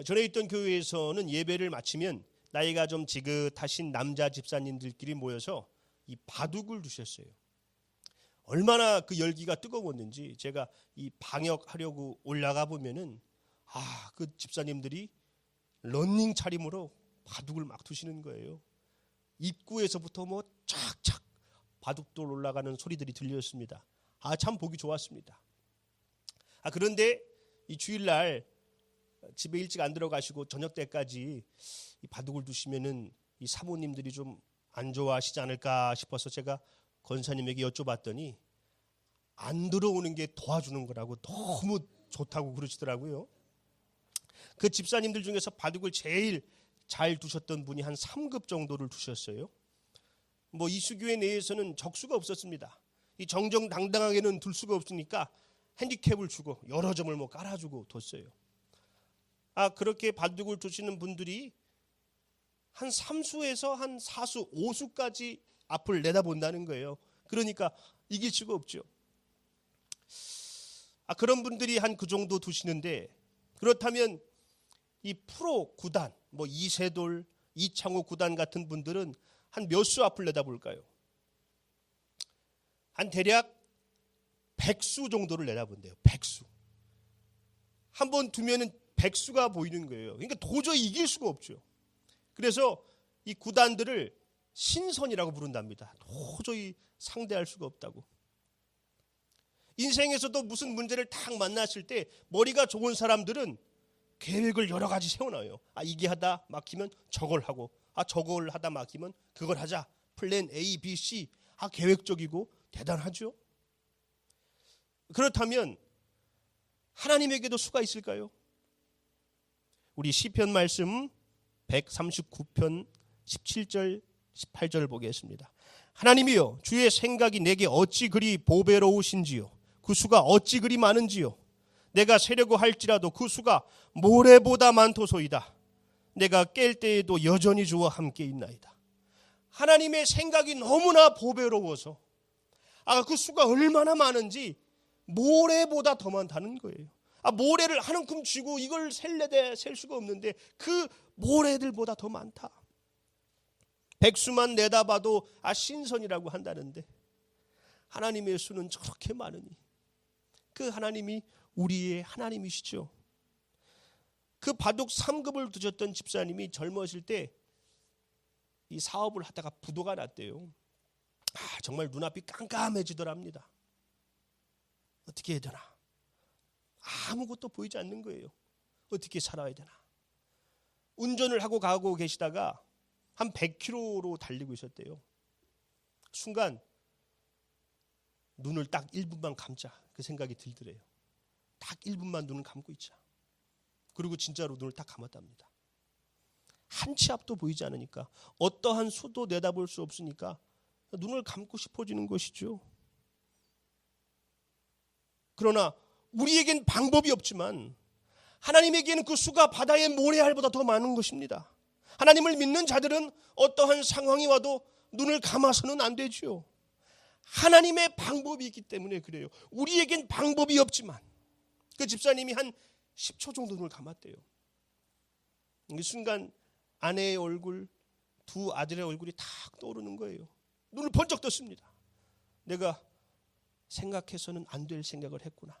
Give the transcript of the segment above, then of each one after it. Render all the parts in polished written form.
전에 있던 교회에서는 예배를 마치면 나이가 좀 지긋하신 남자 집사님들끼리 모여서 이 바둑을 두셨어요. 얼마나 그 열기가 뜨거웠는지 제가 이 방역하려고 올라가 보면은 그 집사님들이 런닝 차림으로 바둑을 막 두시는 거예요. 입구에서부터 뭐 착착 바둑돌 올라가는 소리들이 들렸습니다. 참 보기 좋았습니다. 그런데 이 주일날 집에 일찍 안 들어가시고 저녁 때까지 이 바둑을 두시면은 이 사모님들이 좀 안 좋아하시지 않을까 싶어서 제가 권사님에게 여쭤봤더니 안 들어오는 게 도와주는 거라고 너무 좋다고 그러시더라고요. 그 집사님들 중에서 바둑을 제일 잘 두셨던 분이 한 3급 정도를 두셨어요. 뭐 이수교회 내에서는 적수가 없었습니다. 이 정정당당하게는 둘 수가 없으니까 핸디캡을 주고 여러 점을 뭐 깔아주고 뒀어요. 그렇게 바둑을 두시는 분들이 한 3수에서 한 4수, 5수까지 앞을 내다본다는 거예요. 그러니까 이길 수가 없죠. 그런 분들이 한 그 정도 두시는데, 그렇다면 이 프로 구단, 뭐 이세돌, 이창호 구단 같은 분들은 한 몇 수 앞을 내다볼까요? 한 대략 100수 정도를 내다본대요. 100수. 한 번 두면은 100수가 보이는 거예요. 그러니까 도저히 이길 수가 없죠. 그래서 이 구단들을 신선이라고 부른답니다. 도저히 상대할 수가 없다고. 인생에서도 무슨 문제를 딱 만났을 때 머리가 좋은 사람들은 계획을 여러 가지 세워놔요. 이게 하다 막히면 저걸 하고, 저걸 하다 막히면 그걸 하자. 플랜 A, B, C. 계획적이고 대단하죠. 그렇다면 하나님에게도 수가 있을까요? 우리 시편 말씀 139편 17절 18절 보겠습니다. 하나님이여, 주의 생각이 내게 어찌 그리 보배로우신지요, 그 수가 어찌 그리 많은지요. 내가 세려고 할지라도 그 수가 모래보다 많도소이다. 내가 깰 때에도 여전히 주와 함께 있나이다. 하나님의 생각이 너무나 보배로워서 그 수가 얼마나 많은지 모래보다 더 많다는 거예요. 모래를 한 움큼 쥐고 이걸 셀 수가 없는데 그 모래들보다 더 많다. 백수만 내다봐도 신선이라고 한다는데 하나님의 수는 저렇게 많으니 그 하나님이 우리의 하나님이시죠. 그 바둑 3급을 두셨던 집사님이 젊으실 때 이 사업을 하다가 부도가 났대요. 정말 눈앞이 깜깜해지더랍니다. 어떻게 해야 되나? 아무것도 보이지 않는 거예요. 어떻게 살아야 되나? 운전을 하고 가고 계시다가 한 100km로 달리고 있었대요. 순간 눈을 딱 1분만 감자, 그 생각이 들더래요. 딱 1분만 눈을 감고 있자. 그리고 진짜로 눈을 딱 감았답니다. 한 치 앞도 보이지 않으니까, 어떠한 수도 내다볼 수 없으니까 눈을 감고 싶어지는 것이죠. 그러나 우리에겐 방법이 없지만 하나님에게는 그 수가 바다의 모래알보다 더 많은 것입니다. 하나님을 믿는 자들은 어떠한 상황이 와도 눈을 감아서는 안 되지요. 하나님의 방법이 있기 때문에 그래요. 우리에겐 방법이 없지만 그 집사님이 한 10초 정도 눈을 감았대요. 이 순간 아내의 얼굴, 두 아들의 얼굴이 탁 떠오르는 거예요. 눈을 번쩍 떴습니다. 내가 생각해서는 안 될 생각을 했구나.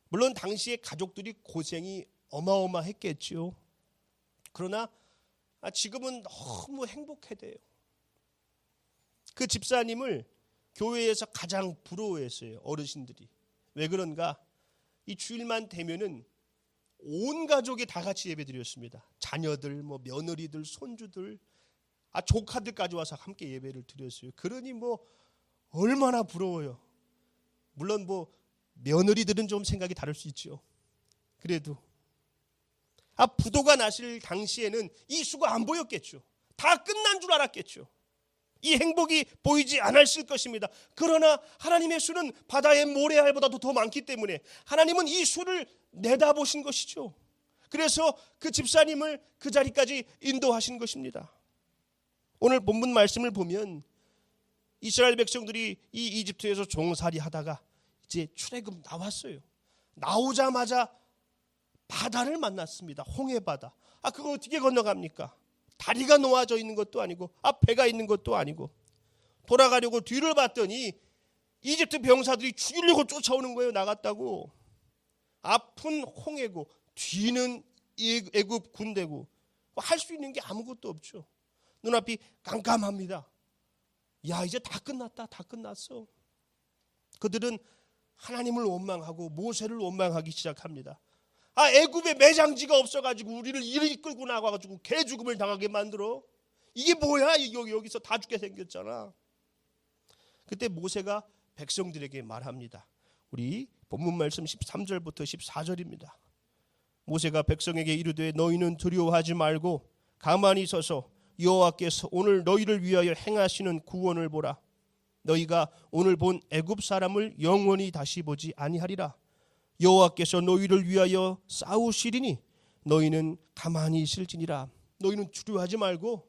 물론 당시에 가족들이 고생이 어마어마했겠지요. 그러나 지금은 너무 행복해돼요. 그 집사님을 교회에서 가장 부러워했어요. 어르신들이. 왜 그런가? 이 주일만 되면은 온 가족이 다 같이 예배드렸습니다. 자녀들, 며느리들, 손주들, 조카들까지 와서 함께 예배를 드렸어요. 그러니 얼마나 부러워요. 물론 며느리들은 좀 생각이 다를 수 있죠. 그래도 부도가 나실 당시에는 이 수가 안 보였겠죠. 다 끝난 줄 알았겠죠. 이 행복이 보이지 않았을 것입니다. 그러나 하나님의 수는 바다의 모래알보다도 더 많기 때문에 하나님은 이 수를 내다보신 것이죠. 그래서 그 집사님을 그 자리까지 인도하신 것입니다. 오늘 본문 말씀을 보면 이스라엘 백성들이 이 이집트에서 종살이 하다가 이제 출애굽 나왔어요. 나오자마자 바다를 만났습니다. 홍해바다. 그거 어떻게 건너갑니까? 다리가 놓아져 있는 것도 아니고 배가 있는 것도 아니고 돌아가려고 뒤를 봤더니 이집트 병사들이 죽이려고 쫓아오는 거예요. 나갔다고. 앞은 홍해고 뒤는 애굽 군대고 할 수 있는 게 아무것도 없죠. 눈앞이 깜깜합니다. 야, 이제 다 끝났다. 다 끝났어. 그들은 하나님을 원망하고 모세를 원망하기 시작합니다. 애굽에 매장지가 없어가지고 우리를 이리 끌고 나가가지고 개 죽음을 당하게 만들어. 이게 뭐야? 여기서 다 죽게 생겼잖아. 그때 모세가 백성들에게 말합니다. 우리 본문 말씀 13절부터 14절입니다. 모세가 백성에게 이르되 너희는 두려워하지 말고 가만히 서서 여호와께서 오늘 너희를 위하여 행하시는 구원을 보라. 너희가 오늘 본 애굽 사람을 영원히 다시 보지 아니하리라. 여호와께서 너희를 위하여 싸우시리니 너희는 가만히 있을지니라. 너희는 두려워하지 말고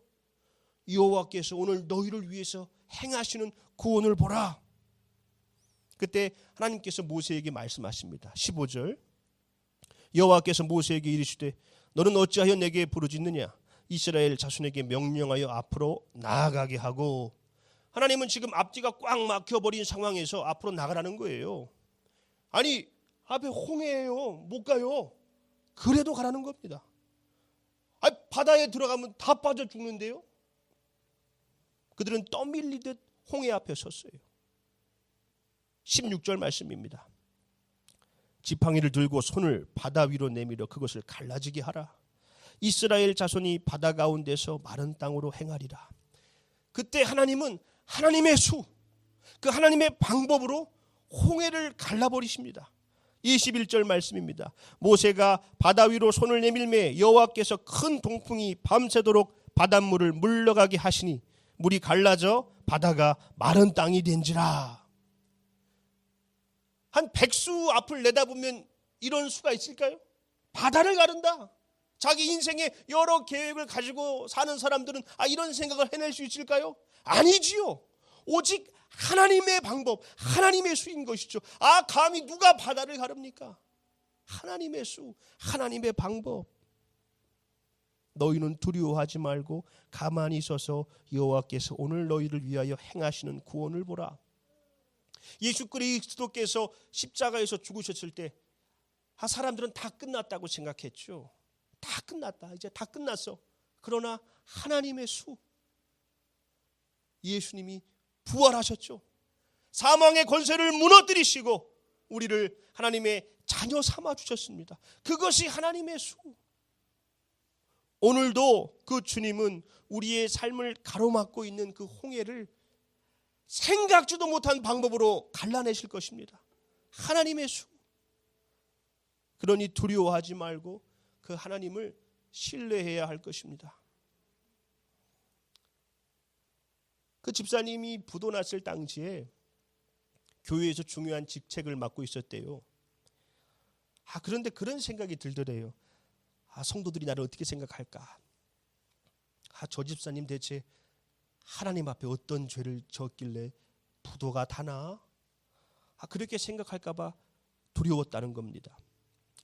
여호와께서 오늘 너희를 위해서 행하시는 구원을 보라. 그때 하나님께서 모세에게 말씀하십니다. 15절 여호와께서 모세에게 이르시되 너는 어찌하여 내게 부르짖느냐. 이스라엘 자손에게 명령하여 앞으로 나아가게 하고. 하나님은 지금 앞뒤가 꽉 막혀버린 상황에서 앞으로 나가라는 거예요. 아니 앞에 홍해예요. 못 가요. 그래도 가라는 겁니다. 바다에 들어가면 다 빠져 죽는데요. 그들은 떠밀리듯 홍해 앞에 섰어요. 16절 말씀입니다. 지팡이를 들고 손을 바다 위로 내밀어 그것을 갈라지게 하라. 이스라엘 자손이 바다 가운데서 마른 땅으로 행하리라. 그때 하나님은 하나님의 수, 그 하나님의 방법으로 홍해를 갈라버리십니다. 21절 말씀입니다. 모세가 바다 위로 손을 내밀매 여호와께서 큰 동풍이 밤새도록 바닷물을 물러가게 하시니 물이 갈라져 바다가 마른 땅이 된지라. 한 백수 앞을 내다보면 이런 수가 있을까요? 바다를 가른다. 자기 인생에 여러 계획을 가지고 사는 사람들은 이런 생각을 해낼 수 있을까요? 아니지요. 오직 하나님의 방법, 하나님의 수인 것이죠. 감히 누가 바다를 가릅니까? 하나님의 수, 하나님의 방법. 너희는 두려워하지 말고 가만히 서서 여호와께서 오늘 너희를 위하여 행하시는 구원을 보라. 예수 그리스도께서 십자가에서 죽으셨을 때 사람들은 다 끝났다고 생각했죠. 다 끝났다. 이제 다 끝났어. 그러나 하나님의 수, 예수님이 부활하셨죠. 사망의 권세를 무너뜨리시고 우리를 하나님의 자녀 삼아 주셨습니다. 그것이 하나님의 수. 오늘도 그 주님은 우리의 삶을 가로막고 있는 그 홍해를 생각지도 못한 방법으로 갈라내실 것입니다. 하나님의 수. 그러니 두려워하지 말고 그 하나님을 신뢰해야 할 것입니다. 그 집사님이 부도 났을 당시에 교회에서 중요한 직책을 맡고 있었대요. 그런데 그런 생각이 들더래요. 성도들이 나를 어떻게 생각할까? 저 집사님 대체 하나님 앞에 어떤 죄를 졌길래 부도가 다나? 그렇게 생각할까 봐 두려웠다는 겁니다.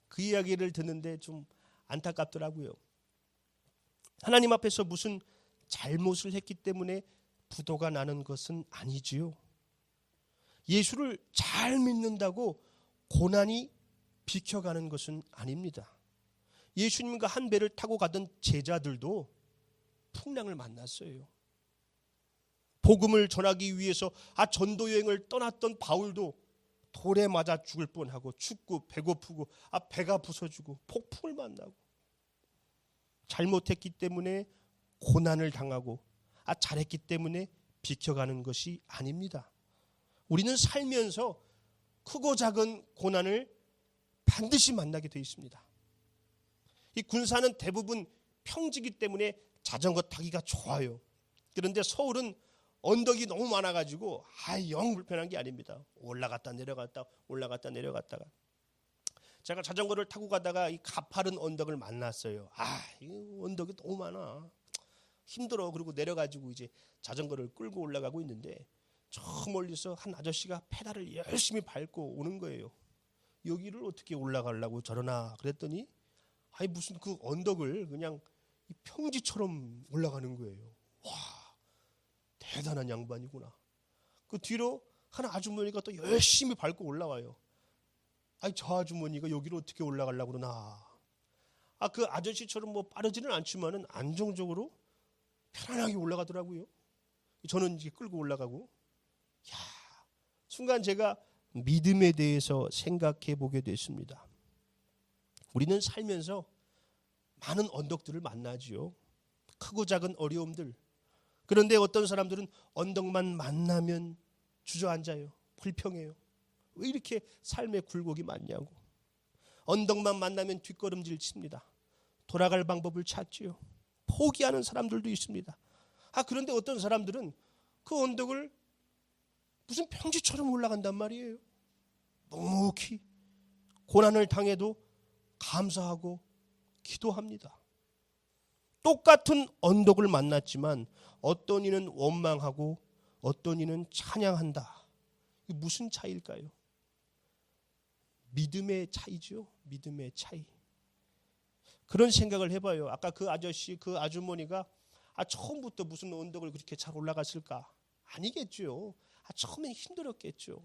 그 이야기를 듣는데 좀 안타깝더라고요. 하나님 앞에서 무슨 잘못을 했기 때문에 부도가 나는 것은 아니지요. 예수를 잘 믿는다고 고난이 비켜가는 것은 아닙니다. 예수님과 한 배를 타고 가던 제자들도 풍랑을 만났어요. 복음을 전하기 위해서 전도 여행을 떠났던 바울도 돌에 맞아 죽을 뻔하고 춥고 배고프고 배가 부서지고 폭풍을 만나고 잘못했기 때문에 고난을 당하고 잘했기 때문에 비켜가는 것이 아닙니다. 우리는 살면서 크고 작은 고난을 반드시 만나게 되어 있습니다. 이 군산은 대부분 평지이기 때문에 자전거 타기가 좋아요. 그런데 서울은 언덕이 너무 많아가지고 영 불편한 게 아닙니다. 올라갔다 내려갔다가 제가 자전거를 타고 가다가 이 가파른 언덕을 만났어요. 이 언덕이 너무 많아. 힘들어. 그리고 내려가지고 이제 자전거를 끌고 올라가고 있는데 저 멀리서 한 아저씨가 페달을 열심히 밟고 오는 거예요. 여기를 어떻게 올라가려고 저러나 그랬더니 아니 무슨 그 언덕을 그냥 평지처럼 올라가는 거예요. 와, 대단한 양반이구나. 그 뒤로 한 아주머니가 또 열심히 밟고 올라와요. 아니 저 아주머니가 여기로 어떻게 올라가려고 그러나. 그 아저씨처럼 뭐 빠르지는 않지만은 안정적으로 편안하게 올라가더라고요. 저는 이제 끌고 올라가고. 야, 순간 제가 믿음에 대해서 생각해 보게 됐습니다. 우리는 살면서 많은 언덕들을 만나지요. 크고 작은 어려움들. 그런데 어떤 사람들은 언덕만 만나면 주저앉아요. 불평해요. 왜 이렇게 삶의 굴곡이 많냐고. 언덕만 만나면 뒷걸음질 칩니다. 돌아갈 방법을 찾지요. 포기하는 사람들도 있습니다. 그런데 어떤 사람들은 그 언덕을 무슨 평지처럼 올라간단 말이에요. 묵묵히 고난을 당해도 감사하고 기도합니다. 똑같은 언덕을 만났지만 어떤 이는 원망하고 어떤 이는 찬양한다. 이게 무슨 차이일까요? 믿음의 차이죠. 믿음의 차이. 그런 생각을 해봐요. 아까 그 아저씨, 그 아주머니가 처음부터 무슨 언덕을 그렇게 잘 올라갔을까? 아니겠죠. 처음엔 힘들었겠죠.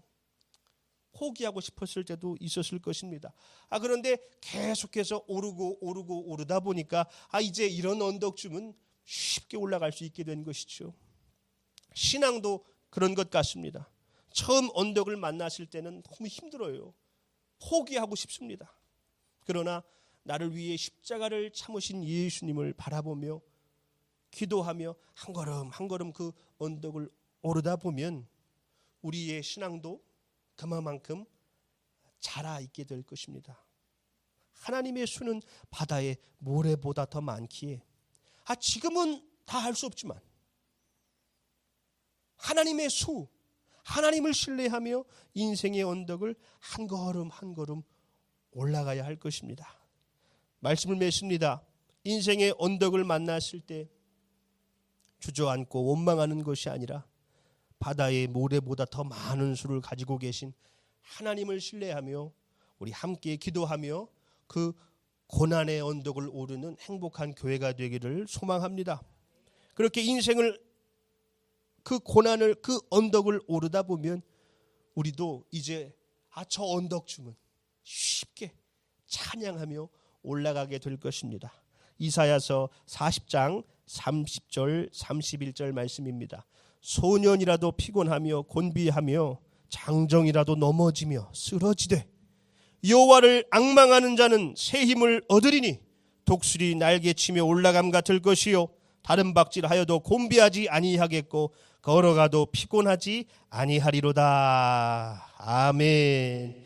포기하고 싶었을 때도 있었을 것입니다. 그런데 계속해서 오르다 보니까 이제 이런 언덕쯤은 쉽게 올라갈 수 있게 된 것이죠. 신앙도 그런 것 같습니다. 처음 언덕을 만났을 때는 너무 힘들어요. 포기하고 싶습니다. 그러나 나를 위해 십자가를 참으신 예수님을 바라보며 기도하며 한 걸음 한 걸음 그 언덕을 오르다 보면 우리의 신앙도 그만큼 자라있게 될 것입니다. 하나님의 수는 바다의 모래보다 더 많기에 지금은 다 할 수 없지만 하나님의 수, 하나님을 신뢰하며 인생의 언덕을 한 걸음 한 걸음 올라가야 할 것입니다. 말씀을 맺습니다. 인생의 언덕을 만났을 때 주저앉고 원망하는 것이 아니라 바다의 모래보다 더 많은 수를 가지고 계신 하나님을 신뢰하며 우리 함께 기도하며 그 고난의 언덕을 오르는 행복한 교회가 되기를 소망합니다. 그렇게 인생을 그 고난을 그 언덕을 오르다 보면 우리도 이제 저 언덕쯤은 쉽게 찬양하며 올라가게 될 것입니다. 이사야서 40장 30절 31절 말씀입니다. 소년이라도 피곤하며 곤비하며 장정이라도 넘어지며 쓰러지되 여호와를 앙망하는 자는 새 힘을 얻으리니 독수리 날개치며 올라감 같을 것이요 다른 박질하여도 곤비하지 아니하겠고 걸어가도 피곤하지 아니하리로다. 아멘.